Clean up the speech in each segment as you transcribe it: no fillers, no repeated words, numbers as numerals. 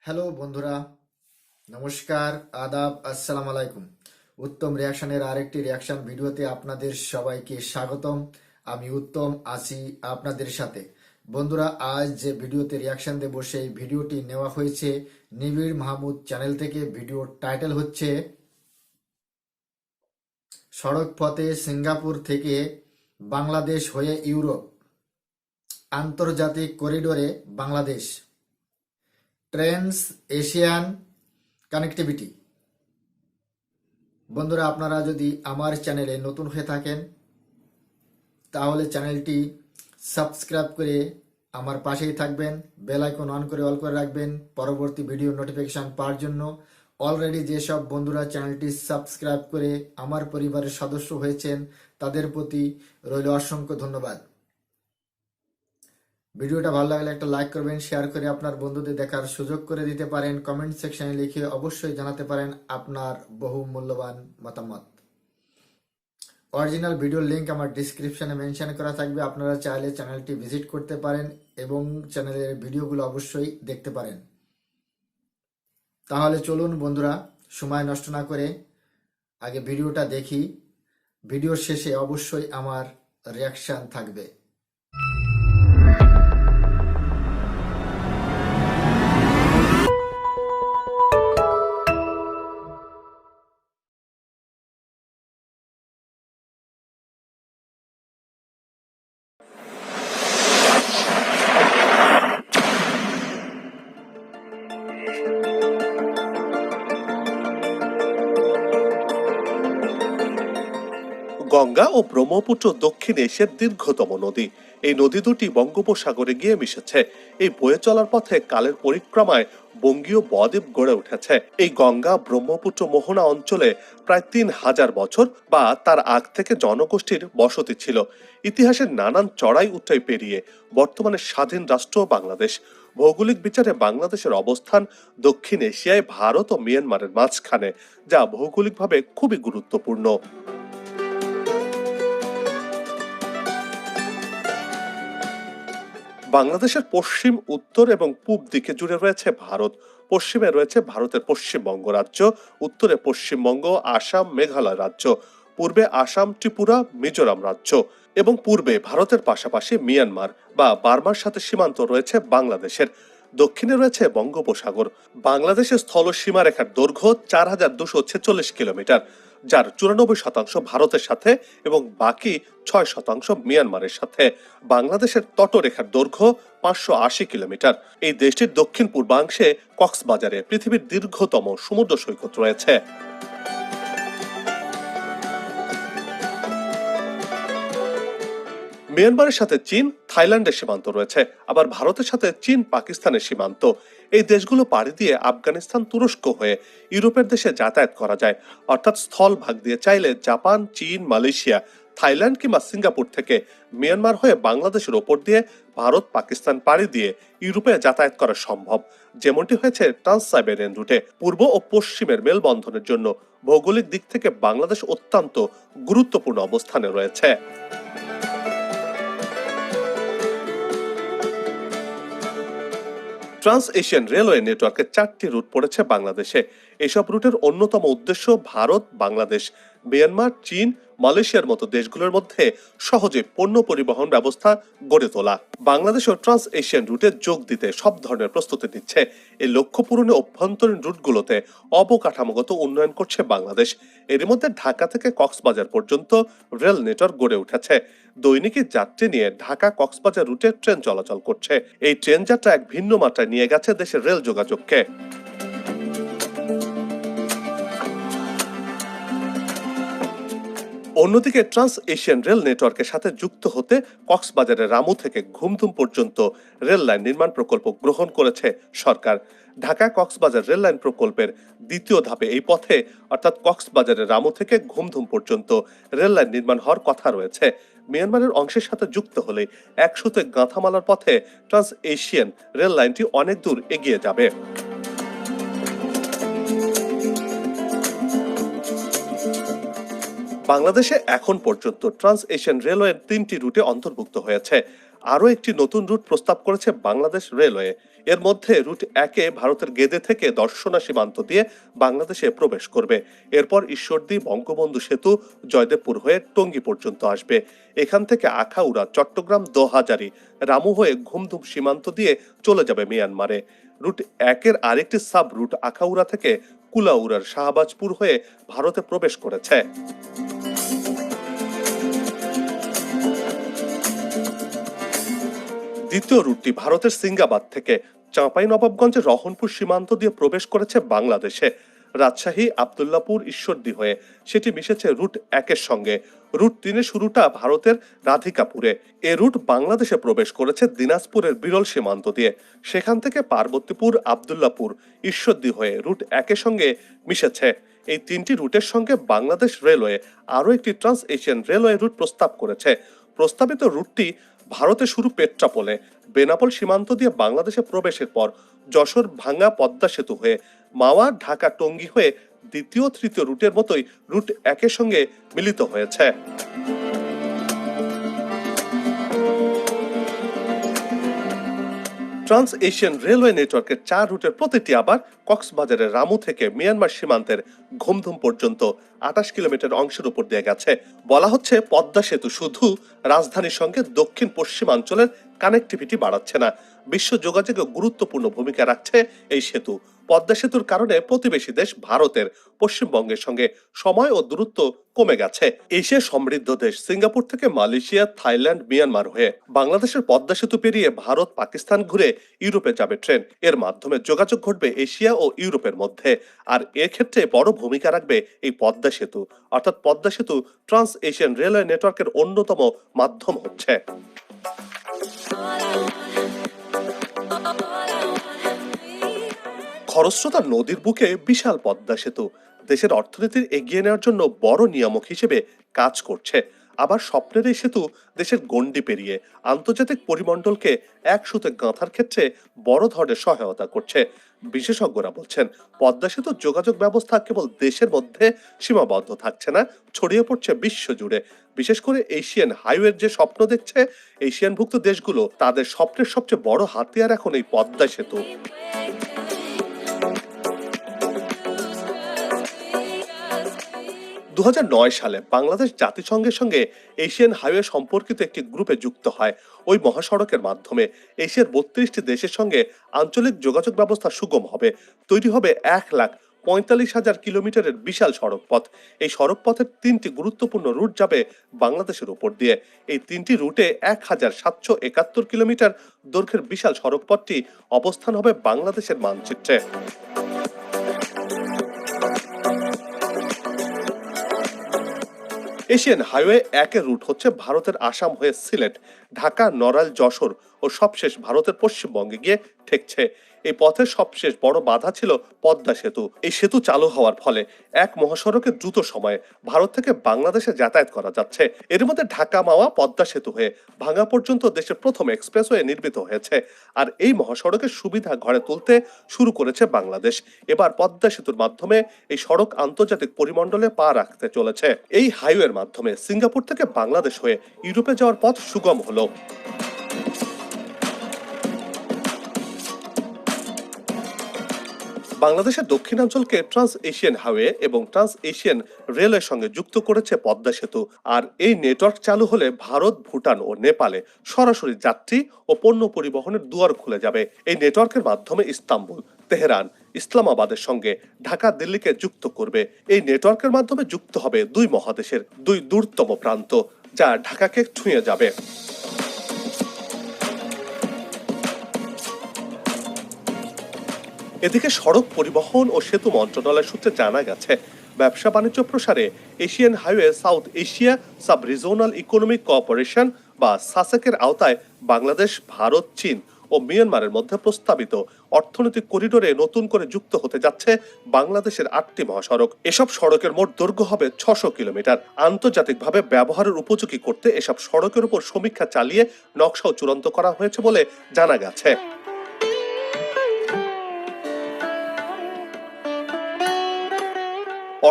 Hello বন্ধুরা, নমস্কার, আদাব, আসসালামু আলাইকুম। উত্তম রিয়াকশনের আরেকটি রিয়াকশন ভিডিওতে আপনাদের সবাইকে স্বাগতম। আমি উত্তম আছি আপনাদের সাথে। বন্ধুরা, আজ যে ভিডিওতে রিয়াকশন দেব সেই ভিডিওটি নেওয়া হয়েছে নিবিড় মাহমুদ চ্যানেল থেকে। ভিডিওর টাইটেল হচ্ছে সড়ক পথে সিঙ্গাপুর থেকে বাংলাদেশ হয়ে ইউরোপ, আন্তর্জাতিক করিডোরে বাংলাদেশ, ট্রান্স এশিয়ান কানেক্টিভিটি। বন্ধুরা, আপনারা যদি আমার চ্যানেলে নতুন হয়ে থাকেন তাহলে চ্যানেলটি সাবস্ক্রাইব করে আমার পাশেই থাকবেন, বেল আইকন অন করে অল করে রাখবেন পরবর্তী ভিডিও নোটিফিকেশন পাওয়ার জন্য। অলরেডি যেসব বন্ধুরা চ্যানেলটি সাবস্ক্রাইব করে আমার পরিবারের সদস্য হয়েছেন তাদের প্রতি রইল অসংখ্য ধন্যবাদ। ভিডিওটা ভালো লাগলে একটা লাইক করবেন, শেয়ার করে আপনার বন্ধুদের দেখার সুযোগ করে দিতে পারেন। কমেন্ট সেকশনে লিখে অবশ্যই জানাতে পারেন আপনার বহু মূল্যবান মতামত। অরিজিনাল ভিডিওর লিংক আমার ডিসক্রিপশনে মেনশন করা থাকবে, আপনারা চাইলে চ্যানেলটি ভিজিট করতে পারেন এবং চ্যানেলের ভিডিওগুলো অবশ্যই দেখতে পারেন। তাহলে চলুন বন্ধুরা, সময় নষ্ট না করে আগে ভিডিওটা দেখি। ভিডিওর শেষে অবশ্যই আমার রিয়াকশন থাকবে। গঙ্গা ও ব্রহ্মপুত্র দক্ষিণ এশিয়ার দীর্ঘতম নদী। এই নদী দুটি বঙ্গোপসাগরে গিয়ে মিশেছে। এই বয়ে চলার পথে কালের পরিক্রমায় বঙ্গীয় বদ্বীপ গড়ে উঠেছে। এই গঙ্গা ব্রহ্মপুত্র মোহনা অঞ্চলে প্রায় ৩,০০০ বছর বা তার আগ থেকে জনগোষ্ঠীর বসতি ছিল। ইতিহাসের নানান চড়াই উতরাই পেরিয়ে বর্তমানে স্বাধীন রাষ্ট্র বাংলাদেশ। ভৌগোলিক বিচারে বাংলাদেশের অবস্থান দক্ষিণ এশিয়ায় ভারত ও মিয়ানমারের মাঝখানে, যা ভৌগোলিকভাবে খুবই গুরুত্বপূর্ণ। বাংলাদেশের পশ্চিম, উত্তর এবং পূব দিকে জুড়ে রয়েছে ভারত। পশ্চিমে রয়েছে ভারতের পশ্চিমবঙ্গ রাজ্য, উত্তরে পশ্চিমবঙ্গ, আসাম, মেঘালয় রাজ্য, পূর্বে আসাম, ত্রিপুরা, মিজোরাম রাজ্য এবং পূর্বে ভারতের পাশাপাশি মিয়ানমার বা বার্মার সাথে সীমান্ত রয়েছে বাংলাদেশের। দক্ষিণে রয়েছে বঙ্গোপসাগর। বাংলাদেশের স্থল সীমারেখার দৈর্ঘ্য ৪,২৪৬ কিলোমিটার, যার ৯৪% ভারতের সাথে এবং বাকি ৬% মিয়ানমারের সাথে। বাংলাদেশের তটরেখার দৈর্ঘ্য ৫৮০ কিলোমিটার। এই দেশটির দক্ষিণ পূর্বাংশে কক্সবাজারে পৃথিবীর দীর্ঘতম সমুদ্র সৈকত রয়েছে। মিয়ানমারের সাথে চীন, থাইল্যান্ডের সীমান্ত রয়েছে, আবার ভারতের সাথে চীন পাকিস্তানের সীমান্ত। এই দেশগুলো পাড়ি দিয়ে আফগানিস্তান, তুরস্ক হয়ে ইউরোপের দেশে যাতায়াত করা যায়। অর্থাৎ স্থল ভাগ দিয়ে চাইলে জাপান, চীন, মালয়েশিয়া, থাইল্যান্ড কিংবা সিঙ্গাপুর থেকে মিয়ানমার হয়ে বাংলাদেশের ওপর দিয়ে ভারত, পাকিস্তান পাড়ি দিয়ে ইউরোপে যাতায়াত করা সম্ভব, যেমনটি হয়েছে ট্রান্স সাইবেরিয়ান রুটে। পূর্ব ও পশ্চিমের মেলবন্ধনের জন্য ভৌগোলিক দিক থেকে বাংলাদেশ অত্যন্ত গুরুত্বপূর্ণ অবস্থানে রয়েছে। ট্রান্স এশিয়ান রেলওয়ে নেটওয়ার্কের ৪টি রুট পড়েছে বাংলাদেশে। এসব রুটের অন্যতম উদ্দেশ্য ভারত, বাংলাদেশ, মিয়ানমার, চীন, মালয়েশিয়ার মতো দেশগুলোর মধ্যে সহজে পণ্য পরিবহন ব্যবস্থা গড়ে তোলা। বাংলাদেশও ট্রান্স এশিয়ান রুটে যোগ দিতে সব ধরনের প্রস্তুতি নিচ্ছে। এই লক্ষ্য পূরণে অভ্যন্তরীণ রুটগুলোতে অবকাঠামোগত উন্নয়ন করছে বাংলাদেশ। এর মধ্যে ঢাকা থেকে কক্সবাজার পর্যন্ত রেল নেটওয়ার্ক গড়ে উঠেছে। দৈনিকই যাত্রী নিয়ে ঢাকা কক্সবাজার রুটে ট্রেন চলাচল করছে। এই ট্রেন যাত্রা এক ভিন্ন মাত্রায় নিয়ে গেছে দেশের রেল যোগাযোগকে। অন্যদিকে ট্রান্স এশিয়ান রেল নেটওয়ার্কের সাথে যুক্ত হতে কক্সবাজারের রামু থেকে ঘুমধুম পর্যন্ত রেল লাইন নির্মাণ প্রকল্প গ্রহণ করেছে সরকার। ঢাকা কক্সবাজার রেল লাইন প্রকল্পের দ্বিতীয় ধাপে এই পথে অর্থাৎ কক্সবাজারের রামু থেকে ঘুমধুম পর্যন্ত রেল লাইন নির্মাণ হওয়ার কথা রয়েছে। মিয়ানমারের অংশের সাথে যুক্ত হলে একসাথে গাঁথামালার পথে ট্রান্স এশিয়ান রেল লাইনটি অনেক দূর এগিয়ে যাবে। বাংলাদেশে এখন পর্যন্ত ট্রান্স এশিয়ান রেলওয়ের ৩টি রুটে অন্তর্ভুক্ত হয়েছে। আরও একটি নতুন রুট প্রস্তাব করেছে বাংলাদেশ রেলওয়ে। এর মধ্যে রুট 1-এ ভারতের গেদে থেকে দর্শনা সীমান্ত দিয়ে বাংলাদেশে প্রবেশ করবে। এরপর ঈশ্বরদী বঙ্গবন্ধু সেতু জয়দেবপুর হয়ে টঙ্গী পর্যন্ত আসবে। এখান থেকে আখাউড়া, চট্টগ্রাম, দোহাজারী, রামু হয়ে ঘুমধুম সীমান্ত দিয়ে চলে যাবে মিয়ানমারে। রুট 1-এর আরেকটি সাব রুট আখাউড়া থেকে কুলাউড়ার শাহবাজপুর হয়ে ভারতে প্রবেশ করেছে। দ্বিতীয় রুটটি ভারতের সিঙ্গাবাদ থেকে চাঁপাইনবাবগঞ্জের রহনপুর সীমান্ত দিয়ে প্রবেশ করেছে বাংলাদেশে। রাজশাহী, আব্দুল্লাপুর, ঈশ্বরদী হয়ে সেটি মিশেছে রুট 1-এর সঙ্গে। রুট 3-এর শুরুটা ভারতের রাধিকাপুরে। এ রুট বাংলাদেশে প্রবেশ করেছে দিনাজপুরের বিরল সীমান্ত দিয়ে। সেখান থেকে পার্বতীপুর, আব্দুল্লাপুর, ঈশ্বরদী হয়ে রুট 1-এর সঙ্গে মিশেছে। এই তিনটি রুটের সঙ্গে বাংলাদেশ রেলওয়ে আরও একটি ট্রান্স এশিয়ান রেলওয়ে রুট প্রস্তাব করেছে। প্রস্তাবিত রুটটি ভারতে শুরু পেট্রাপোলে, বেনাপোল সীমান্ত দিয়ে বাংলাদেশে প্রবেশের পর যশোর ভাঙ্গা পদ্মা সেতু হয়ে মাওয়া, ঢাকা, টঙ্গী হয়ে দ্বিতীয় তৃতীয় রুটের মতোই রুট 1-এর সঙ্গে মিলিত হয়েছে। ট্রান্স এশিয়ান রেলওয়ে নেটওয়ার্কের 4 রুটের প্রতিটি আবার কক্সবাজারের রামু থেকে মিয়ানমার সীমান্তের ঘুমধুম পর্যন্ত 28 কিলোমিটার অংশের উপর দিয়ে গেছে। বলা হচ্ছে পদ্মা সেতু শুধু রাজধানীর সঙ্গে দক্ষিণ পশ্চিমাঞ্চলের কানেক্টিভিটি বাড়াচ্ছে না, বিশ্ব যোগাযোগে গুরুত্বপূর্ণ ভূমিকা রাখছে এই সেতু। পদ্মা সেতুর কারণে প্রতিবেশী দেশ ভারতের পশ্চিমবঙ্গের সঙ্গে সময় ও দূরত্ব কমে গেছে। এশিয়ার সমৃদ্ধ দেশ সিঙ্গাপুর থেকে মালয়েশিয়া, থাইল্যান্ড, মিয়ানমার হয়ে বাংলাদেশের পদ্মা সেতু পেরিয়ে ভারত, পাকিস্তান ঘুরে ইউরোপে যাবে ট্রেন। এর মাধ্যমে যোগাযোগ ঘটবে এশিয়া ও ইউরোপের মধ্যে। আর এক্ষেত্রে বড় ভূমিকা রাখবে এই পদ্মা সেতু। অর্থাৎ পদ্মা সেতু ট্রান্স এশিয়ান রেলওয়ে নেটওয়ার্কের অন্যতম মাধ্যম হচ্ছে। খরস্রোতা নদীর বুকে বিশাল পদ্মা সেতু দেশের অর্থনীতির এগিয়ে নেওয়ার জন্য বড় নিয়ামক হিসেবে কাজ করছে। আবার স্বপ্নের এই সেতু দেশের গণ্ডি পেরিয়ে আন্তর্জাতিক পরিমণ্ডলকে এক সুতে গাঁথার ক্ষেত্রে বড় ধরনের সহায়তা করছে। বিশেষজ্ঞরা বলছেন পদ্মা সেতুর যোগাযোগ ব্যবস্থা কেবল দেশের মধ্যে সীমাবদ্ধ থাকছে না, ছড়িয়ে পড়ছে বিশ্ব জুড়ে। বিশেষ করে এশিয়ান হাইওয়ের যে স্বপ্ন দেখছে এশিয়ানভুক্ত দেশগুলো, তাদের স্বপ্নের সবচেয়ে বড় হাতিয়ার এখন এই পদ্মা সেতু। 2009 সালে বাংলাদেশ জাতিসংঘের সঙ্গে এশিয়ান হাইওয়ে সম্পর্কিত একটি গ্রুপে যুক্ত হয়। ওই মহাসড়কের মাধ্যমে এশিয়ার 32টি দেশের সঙ্গে আঞ্চলিক যোগাযোগ ব্যবস্থা সুগম হবে। তৈরি হবে 1,45,000 কিলোমিটারের বিশাল সড়ক পথ। এই সড়ক পথের 3টি গুরুত্বপূর্ণ রুট যাবে বাংলাদেশের উপর দিয়ে। এই 3টি রুটে 1,771 কিলোমিটার দৈর্ঘ্যের বিশাল সড়ক পথটি অবস্থান হবে বাংলাদেশের মানচিত্রে। এশিয়ান হাইওয়ে 1-এর রুট হচ্ছে ভারতের আসাম হয়ে সিলেট, ঢাকা, নড়াইল, যশোর ও সবশেষ ভারতের পশ্চিমবঙ্গে গিয়ে ঠেকছে। এই পথের সবশেষ বড় বাধা ছিল পদ্মা সেতু। এই সেতু চালু হওয়ার ফলে এক মহাসড়কে দ্রুত সময়ে ভারত থেকে বাংলাদেশে যাতায়াত করা যাচ্ছে। এর মধ্যে ঢাকা মাওয়া পদ্মা সেতু হয়ে ভাঙ্গা পর্যন্ত দেশের প্রথম এক্সপ্রেসওয়ে নির্মিত হয়েছে। আর এই মহাসড়কের সুবিধা ঘরে তুলতে শুরু করেছে বাংলাদেশ। এবার পদ্মা সেতুর মাধ্যমে এই সড়ক আন্তর্জাতিক পরিমণ্ডলে পা রাখতে চলেছে। এই হাইওয়ের মাধ্যমে সিঙ্গাপুর থেকে বাংলাদেশ হয়ে ইউরোপে যাওয়ার পথ সুগম হলো। বাংলাদেশের দক্ষিণাঞ্চলকে ট্রান্স এশিয়ান হাইওয়ে এবং ট্রান্স এশিয়ান রেলওয়ের সঙ্গে যুক্ত করেছে পদ্মা সেতু। আর এই নেটওয়ার্ক চালু হলে ভারত, ভুটান ও নেপালে সরাসরি যাত্রী ও পণ্য পরিবহনের দুয়ার খুলে যাবে। এই নেটওয়ার্কের মাধ্যমে ইস্তাম্বুল, তেহরান, ইসলামাবাদের সঙ্গে ঢাকা, দিল্লিকে যুক্ত করবে। এই নেটওয়ার্কের মাধ্যমে যুক্ত হবে দুই মহাদেশের দুই দূরতম প্রান্ত, যা ঢাকাকে ছুঁয়ে যাবে। এদিকে সড়ক পরিবহন ও সেতু মন্ত্রণালয় সূত্রে জানা গেছে ব্যবসা বাণিজ্য প্রসারে Asian highway south Asia sub regional economic cooperation বা সাসেকের আওতায় বাংলাদেশ, ভারত, চীন ও মিয়ানমারের মধ্যে প্রস্তাবিত অর্থনৈতিক করিডোরে নতুন করে যুক্ত হতে যাচ্ছে বাংলাদেশের 8টি মহাসড়ক। এসব সড়কের মোট দৈর্ঘ্য হবে 600 কিলোমিটার। আন্তর্জাতিকভাবে ব্যবহারের উপযোগী করতে এসব সড়কের উপর সমীক্ষা চালিয়ে নকশাও চূড়ান্ত করা হয়েছে বলে জানা গেছে।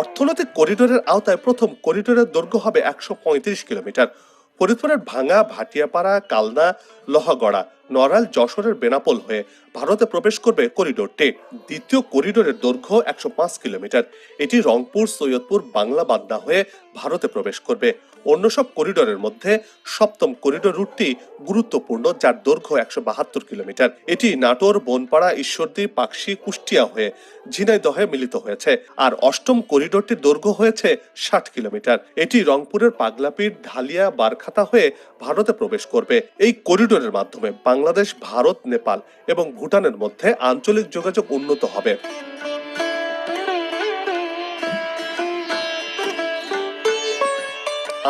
অর্থনৈতিক করিডোরের আওতায় প্রথম করিডোরের দৈর্ঘ্য হবে 135 কিলোমিটার। ফরিদপুরের ভাঙ্গা, ভাটিয়াপাড়া, কালনা, লোহাগড়া, নড়াইল, যশোরের বেনাপোল হয়ে ভারতে প্রবেশ করবে করিডোরটি। দ্বিতীয় করিডোরের দৈর্ঘ্য 105 কিলোমিটার। এটি রংপুর, সৈয়দপুর, বাংলা বান্দা হয়ে ভারতে প্রবেশ করবে। অন্য সব করিডোরের মধ্যে সপ্তম করিডোর রুটটি গুরুত্বপূর্ণ, যার দৈর্ঘ্য 172 কিলোমিটার। এটি নাটোর, বনপাড়া, ঈশ্বরদী, পাকশী, কুষ্টিয়া হয়ে ঝিনাইদহে মিলিত হয়েছে। আর অষ্টম করিডোরটির দৈর্ঘ্য হয়েছে 60 কিলোমিটার। এটি রংপুরের পাগলাপীর, ঢালিয়া, বারখাতা হয়ে ভারতে প্রবেশ করবে। এই করিডোরের মাধ্যমে বাংলাদেশ, ভারত, নেপাল এবং ভুটানের মধ্যে আঞ্চলিক যোগাযোগ উন্নত হবে।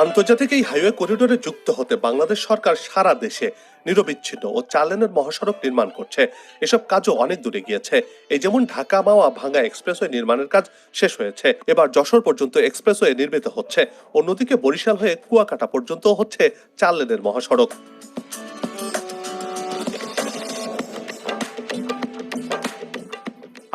আন্তর্জাতিক এই হাইওয়ে করিডোরে যুক্ত হতে বাংলাদেশ সরকার সারা দেশে নিরবিচ্ছিন্ন ও 4 লেনের মহাসড়ক নির্মাণ করছে। এসব কাজও অনেক দূরে গিয়েছে। এই যেমন ঢাকা মাওয়া ভাঙ্গা এক্সপ্রেসওয়ে নির্মাণের কাজ শেষ হয়েছে, এবার যশোর পর্যন্ত এক্সপ্রেসওয়ে নির্মিত হচ্ছে। অন্যদিকে বরিশাল হয়ে কুয়াকাটা পর্যন্ত হচ্ছে 4 লেনের মহাসড়ক।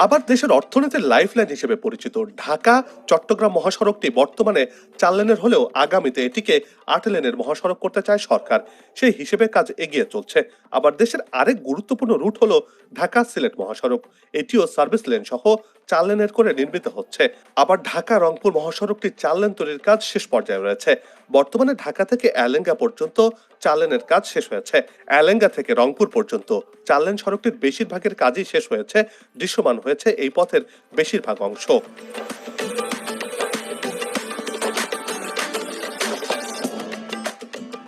আবার দেশের অর্থনীতির লাইফলাইন হিসেবে পরিচিত ঢাকা চট্টগ্রাম মহাসড়কটি বর্তমানে 4 লেনের হলেও আগামীতে এটিকে 8 লেনের মহাসড়ক করতে চায় সরকার। সেই হিসেবে কাজ এগিয়ে চলছে। আবার দেশের আরেক গুরুত্বপূর্ণ রুট হলো ঢাকা সিলেট মহাসড়ক। এটিও সার্ভিস লেন সহ 4 লেনের করে নির্মিত হচ্ছে। আবার ঢাকা রংপুর মহাসড়কটি 4 লেন তৈরির কাজ শেষ পর্যায়ে রয়েছে। বর্তমানে ঢাকা থেকে এলেঙ্গা পর্যন্ত 4 লেনের কাজ শেষ হয়েছে। এলেঙ্গা থেকে রংপুর পর্যন্ত 4 লেন সড়কটির বেশিরভাগের কাজই শেষ হয়েছে। দৃশ্যমান হয়েছে এই পথের বেশিরভাগ অংশ।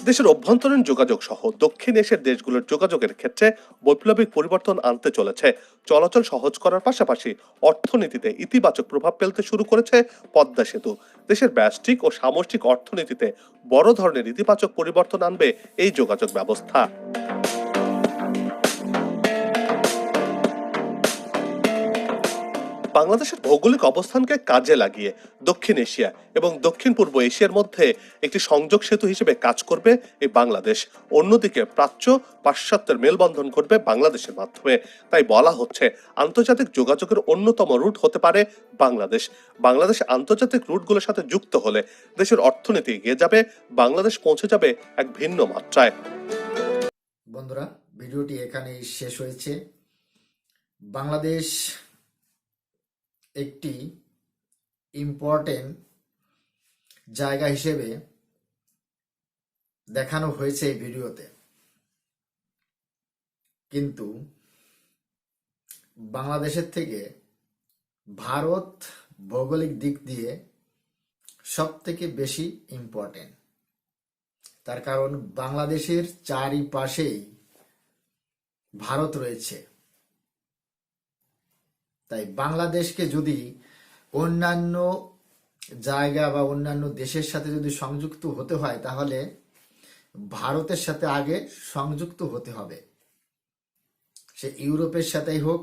দেশের অভ্যন্তরীণ যোগাযোগ সহ দক্ষিণ এশিয়ার দেশগুলোর যোগাযোগের ক্ষেত্রে বৈপ্লবিক পরিবর্তন আনতে চলেছে। চলাচল সহজ করার পাশাপাশি অর্থনীতিতে ইতিবাচক প্রভাব ফেলতে শুরু করেছে পদ্মা সেতু। দেশের ব্যষ্টিক ও সামষ্টিক অর্থনীতিতে বড় ধরনের ইতিবাচক পরিবর্তন আনবে এই যোগাযোগ ব্যবস্থা। বাংলাদেশের ভৌগোলিক অবস্থানকে কাজে লাগিয়ে দক্ষিণ এশিয়া এবং দক্ষিণ পূর্ব এশিয়ার মধ্যে একটি সংযোগ সেতু হিসেবে কাজ করবে এই বাংলাদেশ। অন্যদিকে প্রাচ্য পাশ্চাত্যের মেলবন্ধন ঘটবে বাংলাদেশের মাধ্যমে। তাই বলা হচ্ছে আন্তর্জাতিক যোগাযোগের অন্যতম রুট হতে পারে বাংলাদেশ। বাংলাদেশ আন্তর্জাতিক রুটগুলোর সাথে যুক্ত হলে দেশের অর্থনীতি এগিয়ে যাবে, বাংলাদেশ পৌঁছে যাবে এক ভিন্ন মাত্রায়। বন্ধুরা, ভিডিওটি এখানেই শেষ হয়েছে। বাংলাদেশ একটি ইম্পর্টেন্ট জায়গা হিসেবে দেখানো হয়েছে এই ভিডিওতে, কিন্তু বাংলাদেশের থেকে ভারত ভৌগোলিক দিক দিয়ে সব থেকে বেশি ইম্পর্টেন্ট। তার কারণ বাংলাদেশের চারিপাশেই ভারত রয়েছে। তাই বাংলাদেশকে যদি অন্যান্য জায়গা বা অন্যান্য দেশের সাথে যদি সংযুক্ত হতে হয়, তাহলে ভারতের সাথে আগে সংযুক্ত হতে হবে। সে ইউরোপের সাথেই হোক,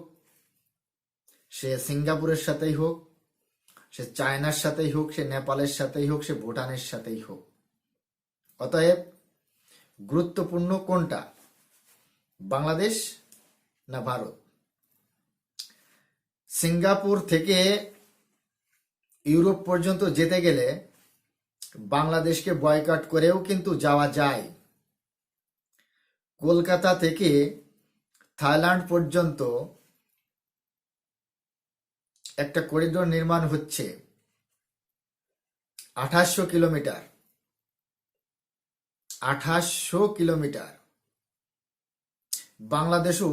সে সিঙ্গাপুরের সাথেই হোক, সে চায়নার সাথেই হোক, সে নেপালের সাথেই হোক, সে ভুটানের সাথেই হোক। অতএব গুরুত্বপূর্ণ কোনটা, বাংলাদেশ না ভারত? সিঙ্গাপুর থেকে ইউরোপ পর্যন্ত যেতে গেলে বাংলাদেশকে বয়কট করেও কিন্তু যাওয়া যায়। কলকাতা থেকে থাইল্যান্ড পর্যন্ত একটা করিডোর নির্মাণ হচ্ছে, 2800 কিলোমিটার। 2800 কিলোমিটার। বাংলাদেশও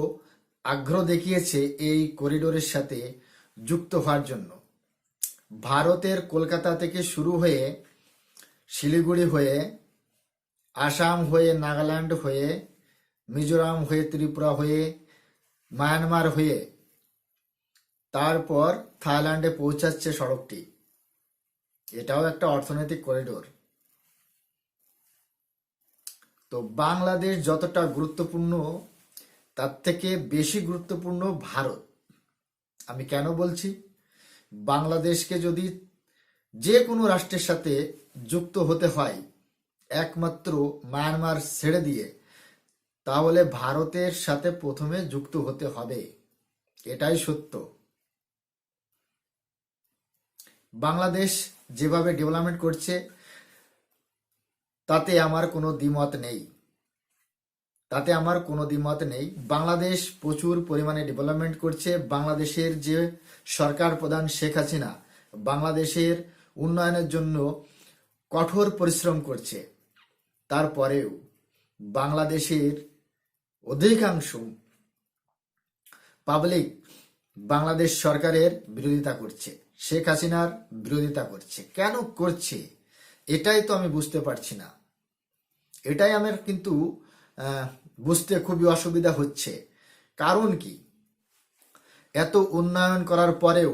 আগ্রহ দেখিয়েছে এই করিডোরের সাথে যুক্ত হওয়ার জন্য। ভারতের কলকাতা থেকে শুরু হয়ে শিলিগুড়ি হয়ে, আসাম হয়ে, নাগাল্যান্ড হয়ে, মিজোরাম হয়ে, ত্রিপুরা হয়ে, মায়ানমার হয়ে, তারপর থাইল্যান্ডে পৌঁছাচ্ছে সড়কটি। এটাও একটা অর্থনৈতিক করিডোর। তো বাংলাদেশ যতটা গুরুত্বপূর্ণ, তার থেকে বেশি গুরুত্বপূর্ণ ভারত। আমি কেন বলছি? বাংলাদেশকে যদি যে কোনো রাষ্ট্রের সাথে যুক্ত হতে হয় একমাত্র মায়ানমার ছেড়ে দিয়ে, তাহলে ভারতের সাথে প্রথমে যুক্ত হতে হবে। এটাই সত্য। বাংলাদেশ যেভাবে ডেভেলপমেন্ট করছে, তাতে আমার কোনো দ্বিমত নেই। বাংলাদেশ প্রচুর পরিমাণে ডেভেলপমেন্ট করছে। বাংলাদেশের যে সরকার প্রধান শেখ হাসিনা বাংলাদেশের উন্নয়নের জন্য কঠোর পরিশ্রম করছে। তারপরেও বাংলাদেশের অধিকাংশ পাবলিক বাংলাদেশ সরকারের বিরোধিতা করছে, শেখ হাসিনার বিরোধিতা করছে। কেন করছে এটাই তো আমি বুঝতে পারছি না। এটাই আমার কিন্তু বুঝতে খুবই অসুবিধা হচ্ছে। কারণ কি, এত উন্নয়ন করার পরেও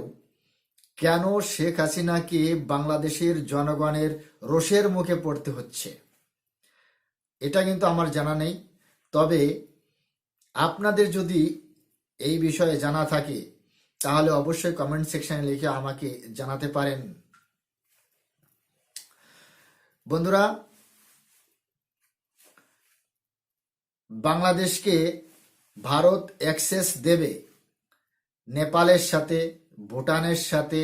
কেন শেখ হাসিনাকে বাংলাদেশের জনগণের রোষের মুখে পড়তে হচ্ছে, এটা কিন্তু আমার জানা নেই। তবে আপনাদের যদি এই বিষয়ে জানা থাকে তাহলে অবশ্যই কমেন্ট সেকশনে লিখে আমাকে জানাতে পারেন। বন্ধুরা, বাংলাদেশকে ভারত অ্যাক্সেস দেবে নেপালের সাথে, ভুটানের সাথে,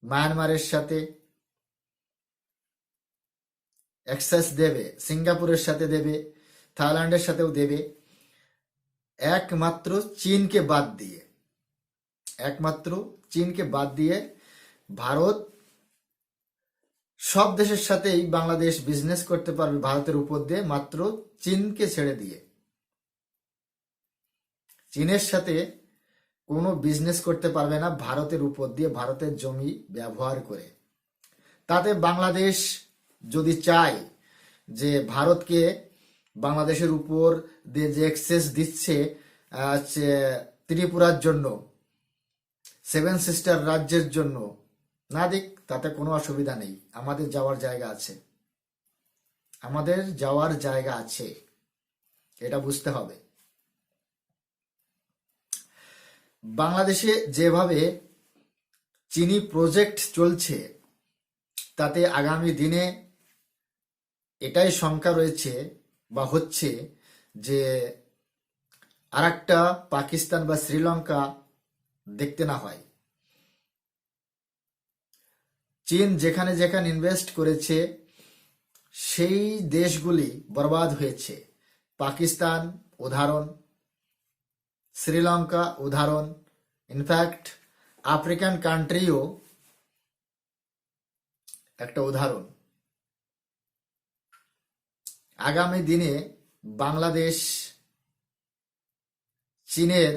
মায়ানমারের সাথে অ্যাক্সেস দেবে, সিঙ্গাপুরের সাথে দেবে, থাইল্যান্ডের সাথেও দেবে, একমাত্র চীনকে বাদ দিয়ে ভারত সব দেশের সাথেই বাংলাদেশ বিজনেস করতে পারবে ভারতের উপর দিয়ে, মাত্র চীনকে ছেড়ে দিয়ে। চীনের সাথে কোনো বিজনেস করতে পারবে না ভারতের উপর দিয়ে, ভারতের জমি ব্যবহার করে। তাতে বাংলাদেশ যদি চায় যে ভারতকে বাংলাদেশের উপর দিয়ে যে অ্যাক্সেস দিচ্ছে ত্রিপুরার জন্য, সেভেন সিস্টার রাজ্যের জন্য, না দিক, তাতে কোনো অসুবিধা নেই। আমাদের যাওয়ার জায়গা আছে, এটা বুঝতে হবে। বাংলাদেশে যেভাবে চিনি প্রজেক্ট চলছে তাতে আগামী দিনে এটাই শঙ্কা রয়েছে বা হচ্ছে যে আরেকটা পাকিস্তান বা শ্রীলঙ্কা দেখতে না হয়। চীন যেখানে যেখানে ইনভেস্ট করেছে সেই দেশগুলি বরবাদ হয়েছে। পাকিস্তান উদাহরণ, শ্রীলঙ্কা উদাহরণ, ইনফ্যাক্ট আফ্রিকান কান্ট্রিও একটা উদাহরণ। আগামী দিনে বাংলাদেশ চীনের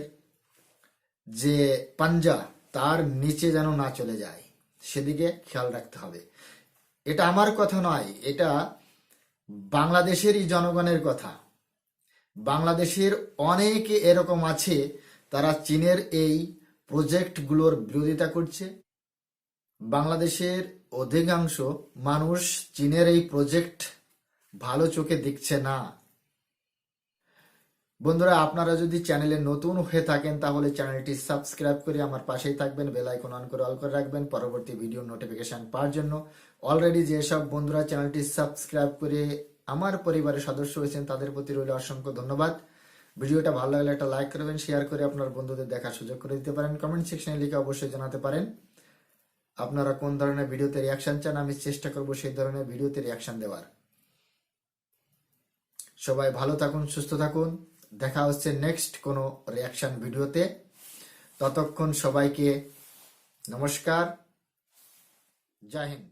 যে পাঞ্জা তার নিচে যেন না চলে যায়, সেদিকে খেয়াল রাখতে হবে। এটা আমার কথা নয়, এটা বাংলাদেশেরই জনগণের কথা। বাংলাদেশের অনেকে এরকম আছে, তারা চীনের এই প্রজেক্টগুলোর বিরোধিতা করছে। বাংলাদেশের অধিকাংশ মানুষ চীনের এই প্রজেক্ট ভালো চোখে দেখছে না। বন্ধুরা, আপনারা যদি চ্যানেলে নতুন হয়ে থাকেন তাহলে চ্যানেলটি সাবস্ক্রাইব করে আমার পাশেই থাকবেন, বেল আইকন অন করে অল করে রাখবেন পরবর্তী ভিডিও নোটিফিকেশন পাওয়ার জন্য। অলরেডি যেসব বন্ধুরা চ্যানেলটি সাবস্ক্রাইব করে আমার পরিবারের সদস্য হয়েছেন তাদের প্রতি রইল অসংখ্য ধন্যবাদ। ভিডিওটা ভালো লাগলে একটা লাইক করবেন, শেয়ার করে আপনার বন্ধুদের দেখার সুযোগ করে দিতে পারেন। কমেন্ট সেকশনে লিখে অবশ্যই জানাতে পারেন আপনারা কোন ধরনের ভিডিওতে রিয়াকশন চান, আমি চেষ্টা করব সেই ধরনের ভিডিওতে রিয়াকশন দেওয়ার। সবাই ভালো থাকুন, সুস্থ থাকুন। দেখা হচ্ছে নেক্সট কোনো রিয়াকশন ভিডিওতে। ততক্ষণ সবাইকে নমস্কার, জয় হিন্দ।